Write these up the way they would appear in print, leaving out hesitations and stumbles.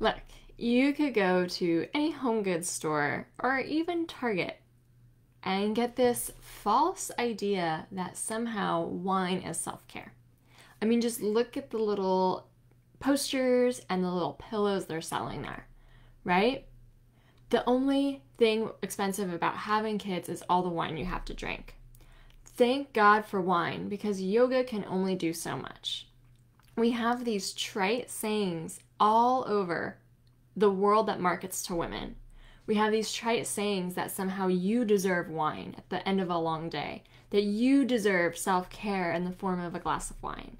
Look, you could go to any home goods store or even Target and get this false idea that somehow wine is self-care. I mean, just look at the little posters and the little pillows they're selling there, right? The only thing expensive about having kids is all the wine you have to drink. Thank God for wine, because yoga can only do so much. We have these trite sayings all over the world that markets to women. We have these trite sayings that somehow you deserve wine at the end of a long day, that you deserve self-care in the form of a glass of wine.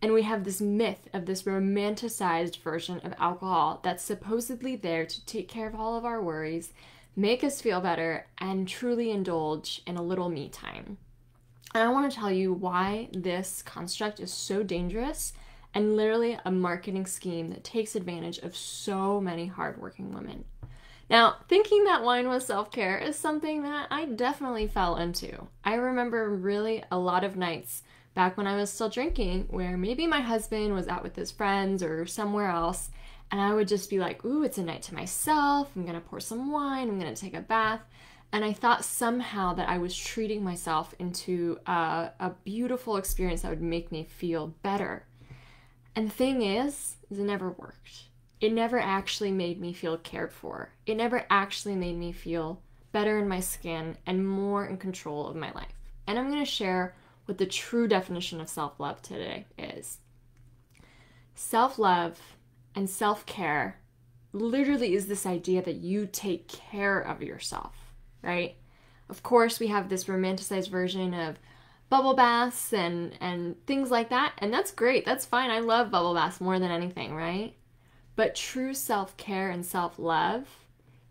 And we have this myth of this romanticized version of alcohol that's supposedly there to take care of all of our worries, make us feel better, and truly indulge in a little me time. And I want to tell you why this construct is so dangerous and literally a marketing scheme that takes advantage of so many hardworking women. Now, thinking that wine was self-care is something that I definitely fell into. I remember really a lot of nights back when I was still drinking where maybe my husband was out with his friends or somewhere else, and I would just be like, ooh, it's a night to myself, I'm gonna pour some wine, I'm gonna take a bath. And I thought somehow that I was treating myself into a beautiful experience that would make me feel better. And the thing is it never worked. It never actually made me feel cared for. It never actually made me feel better in my skin and more in control of my life. And I'm going to share what the true definition of self-love today is. Self-love and self-care literally is this idea that you take care of yourself, right? Of course, we have this romanticized version of bubble baths and things like that, and that's great. That's fine. I love bubble baths more than anything, right? But true self-care and self-love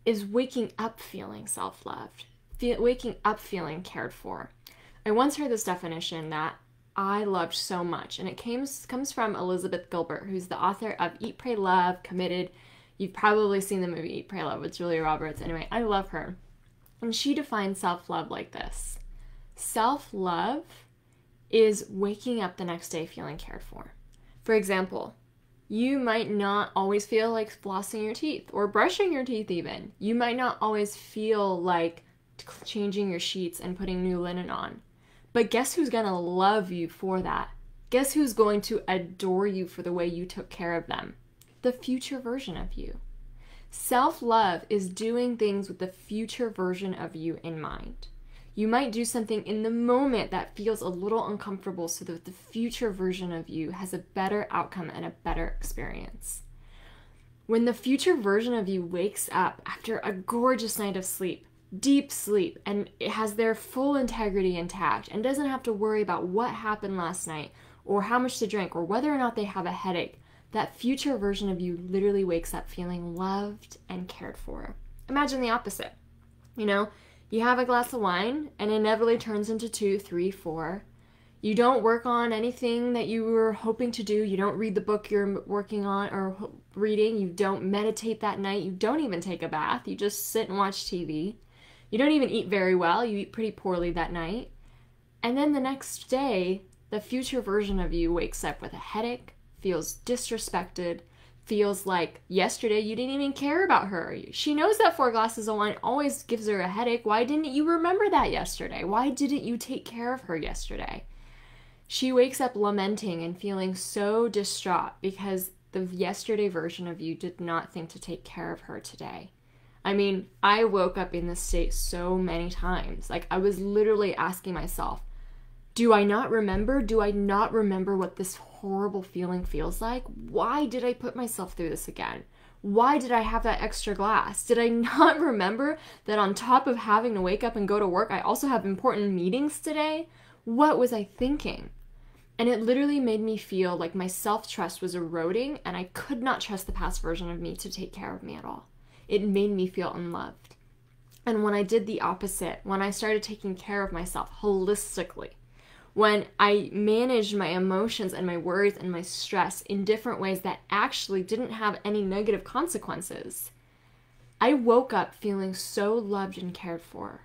is waking up feeling self-loved, waking up feeling cared for. I once heard this definition that I loved so much, and it comes from Elizabeth Gilbert, who's the author of Eat, Pray, Love, Committed. You've probably seen the movie Eat, Pray, Love with Julia Roberts. Anyway, I love her. And she defines self-love like this. Self-love is waking up the next day feeling cared for. For example, you might not always feel like flossing your teeth or brushing your teeth even. You might not always feel like changing your sheets and putting new linen on. But guess who's going to love you for that? Guess who's going to adore you for the way you took care of them? The future version of you. Self-love is doing things with the future version of you in mind. You might do something in the moment that feels a little uncomfortable so that the future version of you has a better outcome and a better experience. When the future version of you wakes up after a gorgeous night of sleep, deep sleep, and it has their full integrity intact and doesn't have to worry about what happened last night or how much to drink or whether or not they have a headache, that future version of you literally wakes up feeling loved and cared for. Imagine the opposite. You have a glass of wine and inevitably turns into 2, 3, 4. You don't work on anything that you were hoping to do. You don't read the book you're working on or reading. You don't meditate that night. You don't even take a bath. You just sit and watch TV. You don't even eat very well. You eat pretty poorly that night. And then the next day, the future version of you wakes up with a headache, feels disrespected, feels like yesterday you didn't even care about her. She knows that 4 glasses of wine always gives her a headache. Why didn't you remember that yesterday? Why didn't you take care of her yesterday? She wakes up lamenting and feeling so distraught because the yesterday version of you did not think to take care of her today. I mean, I woke up in this state so many times. Like, I was literally asking myself, do I not remember? Do I not remember what this horrible feeling feels like? Why did I put myself through this again? Why did I have that extra glass? Did I not remember that on top of having to wake up and go to work, I also have important meetings today? What was I thinking? And it literally made me feel like my self-trust was eroding and I could not trust the past version of me to take care of me at all. It made me feel unloved. And when I did the opposite, when I started taking care of myself holistically, when I managed my emotions and my worries and my stress in different ways that actually didn't have any negative consequences, I woke up feeling so loved and cared for.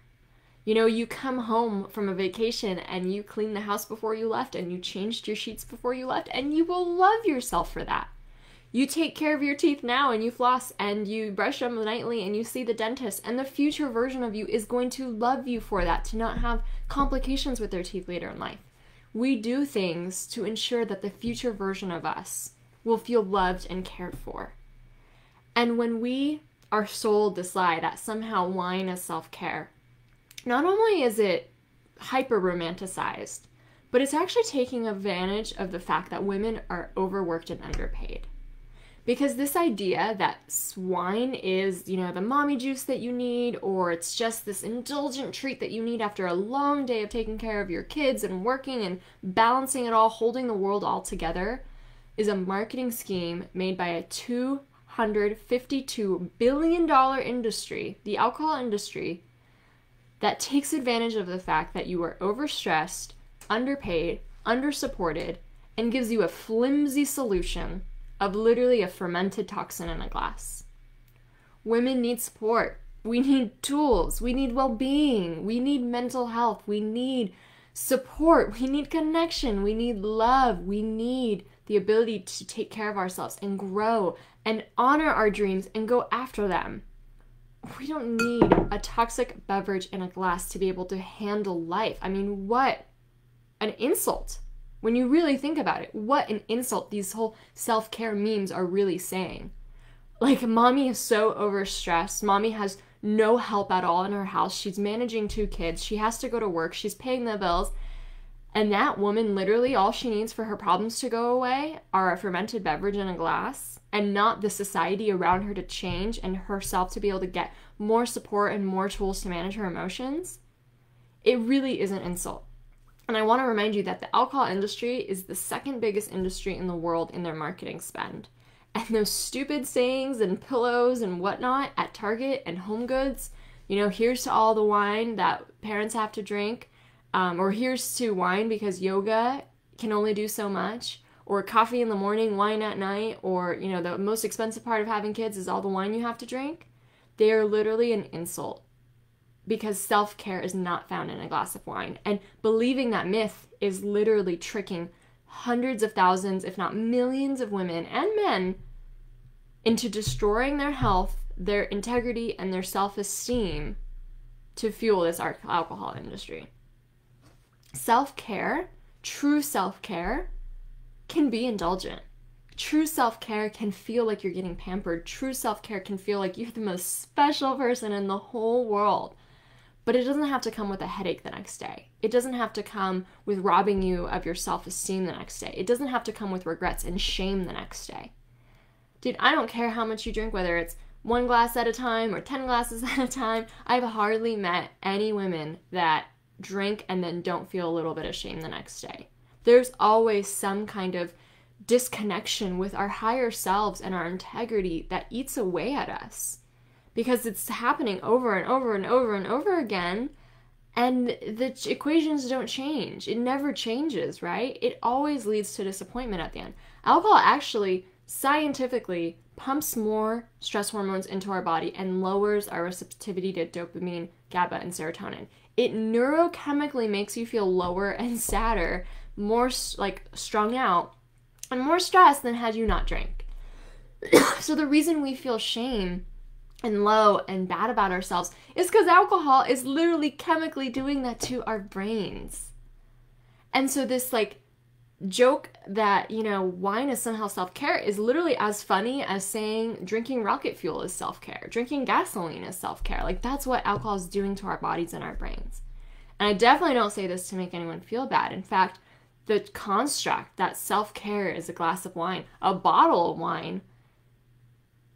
You come home from a vacation and you cleaned the house before you left and you changed your sheets before you left, and you will love yourself for that. You take care of your teeth now and you floss and you brush them nightly and you see the dentist, and the future version of you is going to love you for that, to not have complications with their teeth later in life. We do things to ensure that the future version of us will feel loved and cared for. And when we are sold this lie that somehow wine is self-care, not only is it hyper-romanticized, but it's actually taking advantage of the fact that women are overworked and underpaid. Because this idea that wine is, the mommy juice that you need, or it's just this indulgent treat that you need after a long day of taking care of your kids and working and balancing it all, holding the world all together, is a marketing scheme made by a $252 billion industry, the alcohol industry, that takes advantage of the fact that you are overstressed, underpaid, undersupported, and gives you a flimsy solution of literally a fermented toxin in a glass. Women need support. We need tools. We need well-being. We need mental health. We need support. We need connection. We need love. We need the ability to take care of ourselves and grow and honor our dreams and go after them. We don't need a toxic beverage in a glass to be able to handle life. I mean, what an insult. When you really think about it, what an insult these whole self-care memes are really saying. Like, mommy is so overstressed. Mommy has no help at all in her house. She's managing 2 kids. She has to go to work. She's paying the bills. And that woman, literally, all she needs for her problems to go away are a fermented beverage in a glass, and not the society around her to change and herself to be able to get more support and more tools to manage her emotions. It really is an insult. And I want to remind you that the alcohol industry is the second biggest industry in the world in their marketing spend. And those stupid sayings and pillows and whatnot at Target and Home Goods, here's to all the wine that parents have to drink, or here's to wine because yoga can only do so much, or coffee in the morning, wine at night, or, the most expensive part of having kids is all the wine you have to drink. They are literally an insult. Because self-care is not found in a glass of wine. And believing that myth is literally tricking hundreds of thousands, if not millions of women and men into destroying their health, their integrity, and their self-esteem to fuel this alcohol industry. Self-care, true self-care, can be indulgent. True self-care can feel like you're getting pampered. True self-care can feel like you're the most special person in the whole world. But it doesn't have to come with a headache the next day. It doesn't have to come with robbing you of your self-esteem the next day. It doesn't have to come with regrets and shame the next day. Dude, I don't care how much you drink, whether it's 1 glass at a time or 10 glasses at a time. I've hardly met any women that drink and then don't feel a little bit of shame the next day. There's always some kind of disconnection with our higher selves and our integrity that eats away at us. Because it's happening over and over and over and over again, and the equations don't change. It never changes, right? It always leads to disappointment at the end. Alcohol actually, scientifically, pumps more stress hormones into our body and lowers our receptivity to dopamine, GABA, and serotonin. It neurochemically makes you feel lower and sadder, more strung out, and more stressed than had you not drank. So the reason we feel shame and low and bad about ourselves is because alcohol is literally chemically doing that to our brains. And so this joke that, wine is somehow self-care is literally as funny as saying drinking rocket fuel is self-care, drinking gasoline is self-care. That's what alcohol is doing to our bodies and our brains. And I definitely don't say this to make anyone feel bad. In fact, the construct that self-care is a glass of wine, a bottle of wine,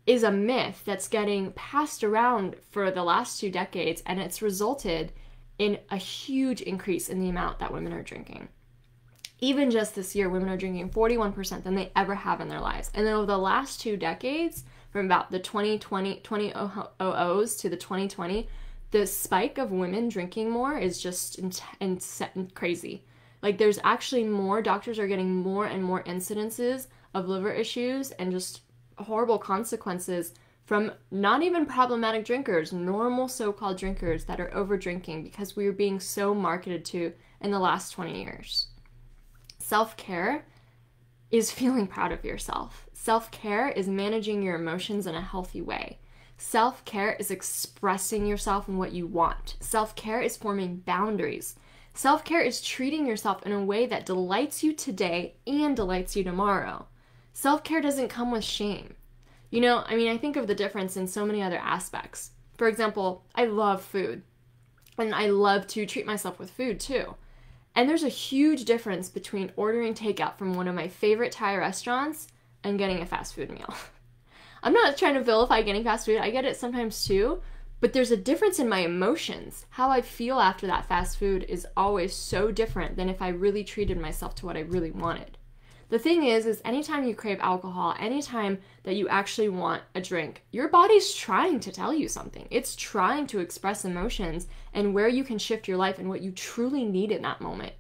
is a myth that's getting passed around for the last 2 decades, and it's resulted in a huge increase in the amount that women are drinking. Even just this year, women are drinking 41% than they ever have in their lives. And then over the last 2 decades, from about the 2000s to the 2020, the spike of women drinking more is just crazy. There's actually more, doctors are getting more and more incidences of liver issues and just horrible consequences from not even problematic drinkers, normal so-called drinkers that are over drinking because we are being so marketed to in the last 20 years. Self-care is feeling proud of yourself. Self-care is managing your emotions in a healthy way. Self-care is expressing yourself and what you want. Self-care is forming boundaries. Self-care is treating yourself in a way that delights you today and delights you tomorrow. Self-care doesn't come with shame. I think of the difference in so many other aspects. For example, I love food, and I love to treat myself with food too. And there's a huge difference between ordering takeout from one of my favorite Thai restaurants and getting a fast food meal. I'm not trying to vilify getting fast food. I get it sometimes too, but there's a difference in my emotions. How I feel after that fast food is always so different than if I really treated myself to what I really wanted. The thing is anytime you crave alcohol, anytime that you actually want a drink, your body's trying to tell you something. It's trying to express emotions and where you can shift your life and what you truly need in that moment.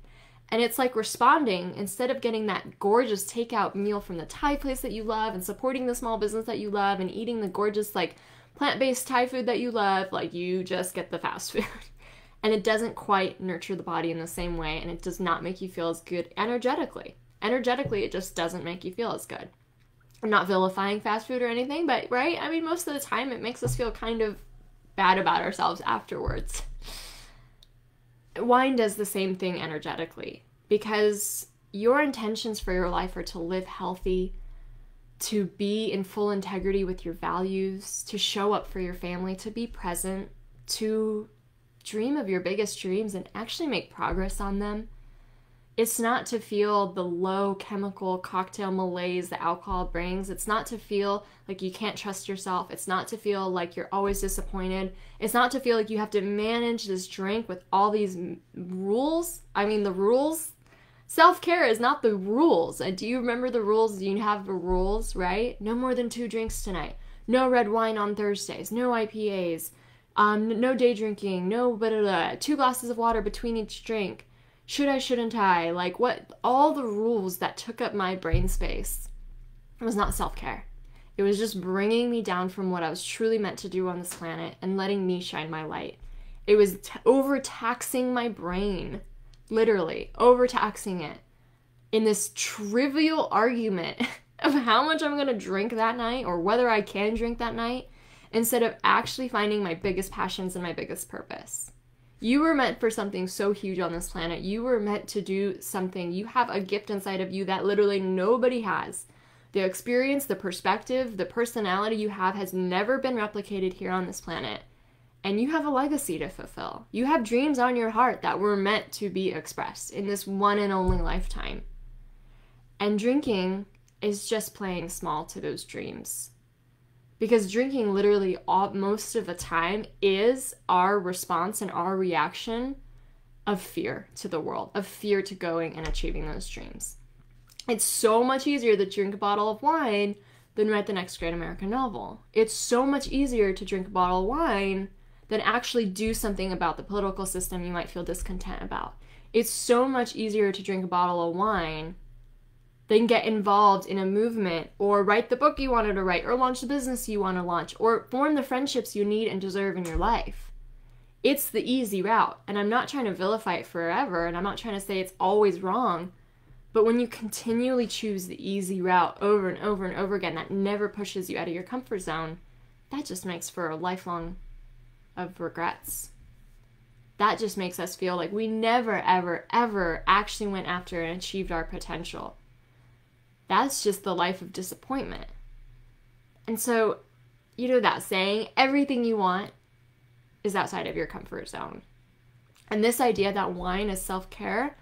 And it's like responding, instead of getting that gorgeous takeout meal from the Thai place that you love and supporting the small business that you love and eating the gorgeous plant-based Thai food that you love, you just get the fast food. And it doesn't quite nurture the body in the same way, and it does not make you feel as good energetically. Energetically, it just doesn't make you feel as good. I'm not vilifying fast food or anything, but right? Most of the time it makes us feel kind of bad about ourselves afterwards. Wine does the same thing energetically, because your intentions for your life are to live healthy, to be in full integrity with your values, to show up for your family, to be present, to dream of your biggest dreams and actually make progress on them. It's not to feel the low chemical cocktail malaise that alcohol brings. It's not to feel like you can't trust yourself. It's not to feel like you're always disappointed. It's not to feel like you have to manage this drink with all these rules. The rules. Self-care is not the rules. Do you remember the rules? You have the rules, right? No more than 2 drinks tonight. No red wine on Thursdays. No IPAs. No day drinking. No 2 glasses of water between each drink. Should I, shouldn't I? All the rules that took up my brain space. It was not self-care. It was just bringing me down from what I was truly meant to do on this planet and letting me shine my light. It was overtaxing my brain, literally overtaxing it in this trivial argument of how much I'm going to drink that night or whether I can drink that night, instead of actually finding my biggest passions and my biggest purpose. You were meant for something so huge on this planet. You were meant to do something. You have a gift inside of you that literally nobody has. The experience, the perspective, the personality you have has never been replicated here on this planet. And you have a legacy to fulfill. You have dreams on your heart that were meant to be expressed in this one and only lifetime. And drinking is just playing small to those dreams. Because drinking literally most of the time is our response and our reaction of fear to the world, of fear to going and achieving those dreams. It's so much easier to drink a bottle of wine than write the next great American novel. It's so much easier to drink a bottle of wine than actually do something about the political system you might feel discontent about. It's so much easier to drink a bottle of wine than get involved in a movement or write the book you wanted to write or launch the business you want to launch or form the friendships you need and deserve in your life. It's the easy route, and I'm not trying to vilify it forever, and I'm not trying to say it's always wrong, but when you continually choose the easy route over and over and over again that never pushes you out of your comfort zone, that just makes for a lifelong of regrets. That just makes us feel like we never, ever, ever actually went after and achieved our potential. That's just the life of disappointment. And so, that saying, everything you want is outside of your comfort zone. And this idea that wine is self-care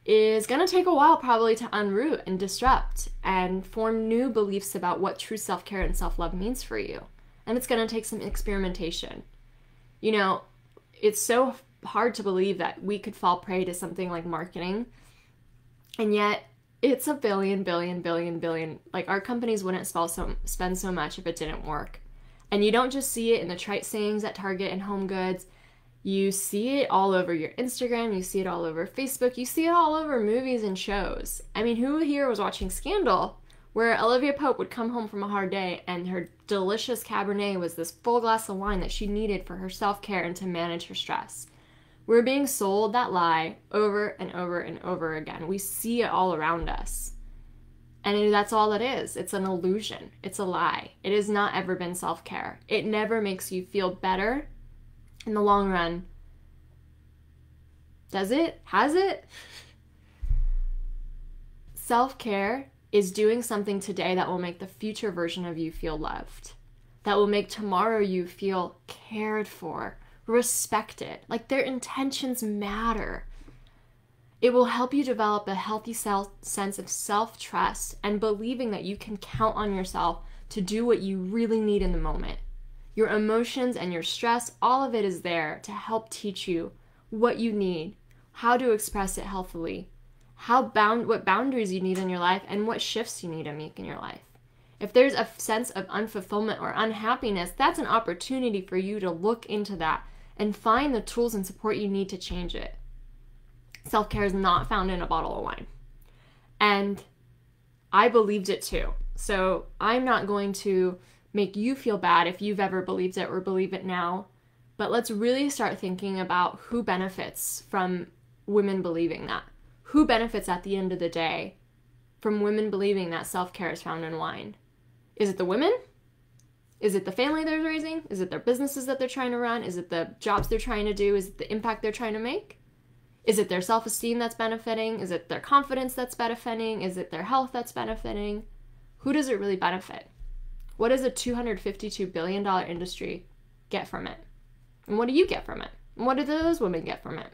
is going to take a while probably to unroot and disrupt and form new beliefs about what true self-care and self-love means for you. And it's going to take some experimentation. It's so hard to believe that we could fall prey to something like marketing, and yet it's a billion. Our companies wouldn't spend so much if it didn't work. And you don't just see it in the trite sayings at Target and Home Goods. You see it all over your Instagram. You see it all over Facebook. You see it all over movies and shows. Who here was watching Scandal, where Olivia Pope would come home from a hard day and her delicious Cabernet was this full glass of wine that she needed for her self-care and to manage her stress. We're being sold that lie over and over and over again. We see it all around us. And that's all it is. It's an illusion. It's a lie. It has not ever been self-care. It never makes you feel better in the long run. Does it? Has it? Self-care is doing something today that will make the future version of you feel loved. That will make tomorrow you feel cared for, respected. Like, their intentions matter. It will help you develop a healthy sense of self-trust and believing that you can count on yourself to do what you really need in the moment. Your emotions and your stress, all of it is there to help teach you what you need, how to express it healthily, what boundaries you need in your life, and what shifts you need to make in your life. If there's a sense of unfulfillment or unhappiness, that's an opportunity for you to look into that and find the tools and support you need to change it. Self-care is not found in a bottle of wine. And I believed it too. So I'm not going to make you feel bad if you've ever believed it or believe it now. But let's really start thinking about who benefits from women believing that. Who benefits at the end of the day from women believing that self-care is found in wine? Is it the women? Is it the family they're raising? Is it their businesses that they're trying to run? Is it the jobs they're trying to do? Is it the impact they're trying to make? Is it their self-esteem that's benefiting? Is it their confidence that's benefiting? Is it their health that's benefiting? Who does it really benefit? What does a $252 billion industry get from it? And what do you get from it? And what do those women get from it?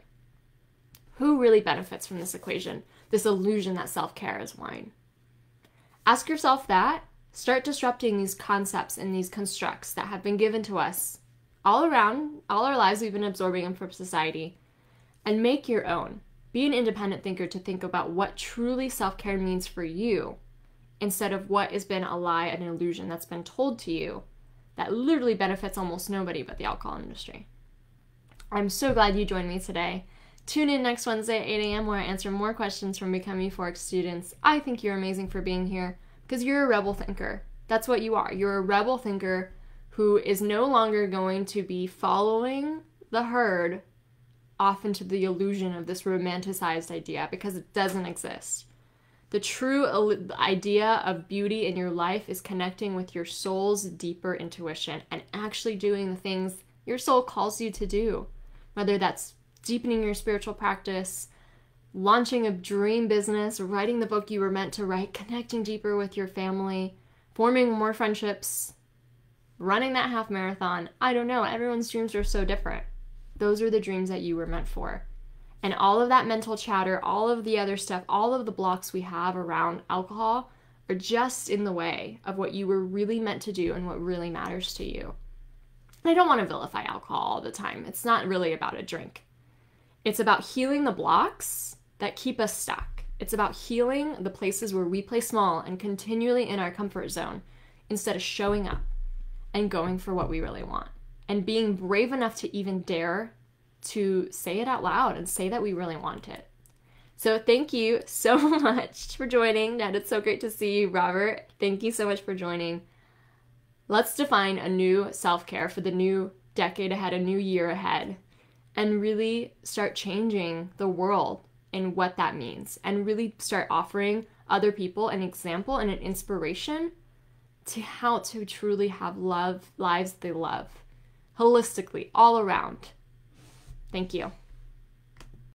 Who really benefits from this equation, this illusion that self-care is wine? Ask yourself that. Start disrupting these concepts and these constructs that have been given to us all around, all our lives. We've been absorbing them from society, and make your own. Be an independent thinker to think about what truly self-care means for you instead of what has been a lie, an illusion that's been told to you that literally benefits almost nobody but the alcohol industry. I'm so glad you joined me today. Tune in next Wednesday at 8 a.m. where I answer more questions from Become Euphoric students. I think you're amazing for being here because you're a rebel thinker. That's what you are. You're a rebel thinker who is no longer going to be following the herd off into the illusion of this romanticized idea because it doesn't exist. The true idea of beauty in your life is connecting with your soul's deeper intuition and actually doing the things your soul calls you to do, whether that's deepening your spiritual practice, launching a dream business, writing the book you were meant to write, connecting deeper with your family, forming more friendships, running that half marathon. I don't know. Everyone's dreams are so different. Those are the dreams that you were meant for. And all of that mental chatter, all of the other stuff, all of the blocks we have around alcohol are just in the way of what you were really meant to do and what really matters to you. I don't want to vilify alcohol all the time. It's not really about a drink. It's about healing the blocks that keep us stuck. It's about healing the places where we play small and continually in our comfort zone instead of showing up and going for what we really want. And being brave enough to even dare to say it out loud and say that we really want it. So thank you so much for joining. Ned, it's so great to see you. Robert, thank you so much for joining. Let's define a new self-care for the new decade ahead, a new year ahead, and really start changing the world and what that means, and really start offering other people an example and an inspiration to how to truly have lives they love, holistically, all around. Thank you.